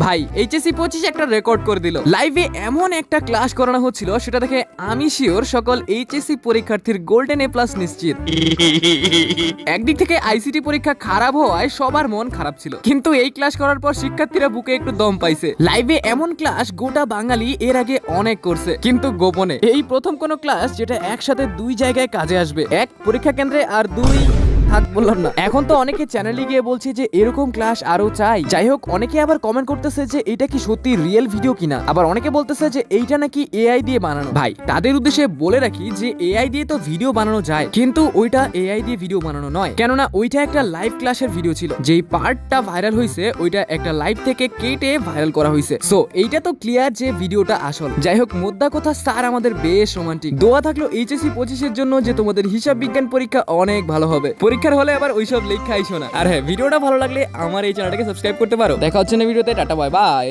ভাই এইচএসসি 25 একটা রেকর্ড করে দিল। লাইভে এমন একটা ক্লাস করানো হচ্ছিল, সেটা দেখে আমি শিওর সকল এইচএসসি পরীক্ষার্থীর গোল্ডেন এ প্লাস নিশ্চিত। একদিক থেকে আইসিটি পরীক্ষা খারাপ হওয়ায় সবার মন খারাপ ছিল, কিন্তু এই ক্লাস করার পর শিক্ষার্থীরা বুকে একটু দম পাইছে। লাইভে এমন ক্লাস গোটা বাঙালি এর আগে অনেক করছে, কিন্তু গোপনে। এই প্রথম কোন ক্লাস যেটা একসাথে দুই জায়গায় কাজে আসবে, এক পরীক্ষা কেন্দ্রে আর দুই থাক বললাম না। এখন তো অনেকে চ্যানেলে গিয়ে বলছে যে এরকম ক্লাস আরো চাই। যাই হোক, অনেকে আবার কমেন্ট করতেছে যে এটা কি সত্যি রিয়েল ভিডিও কিনা, আবার অনেকে বলতেছে যে এইটা নাকি এআই দিয়ে বানানো। ভাই তাদের উদ্দেশ্যে বলে রাখি যে এআই দিয়ে তো ভিডিও বানানো যায়, কিন্তু ওইটা এআই দিয়ে ভিডিও বানানো নয়, কেননা ওইটা একটা লাইভ ক্লাসের ভিডিও ছিল। যেই পার্টটা ভাইরাল হয়েছে ওইটা একটা লাইভ থেকে কেটে ভাইরাল করা হয়েছে। সো এইটা তো ক্লিয়ার যে ভিডিওটা আসল। যাই হোক, মোদ্দা কথা স্যার আমাদের বেশ রোমান্টিক। দোয়া থাকলো এইচএসসি 25 এর জন্য যে তোমাদের হিসাব বিজ্ঞান পরীক্ষা অনেক ভালো হবে। পরীক্ষার হলে আবার ওইসব লেখা আইসো না। আর হ্যাঁ, ভিডিওটা ভালো লাগলে আমার এই চ্যানেলটাকে সাবস্ক্রাইব করতে পারো। দেখা হচ্ছে না ভিডিওতে। Tata, bye bye.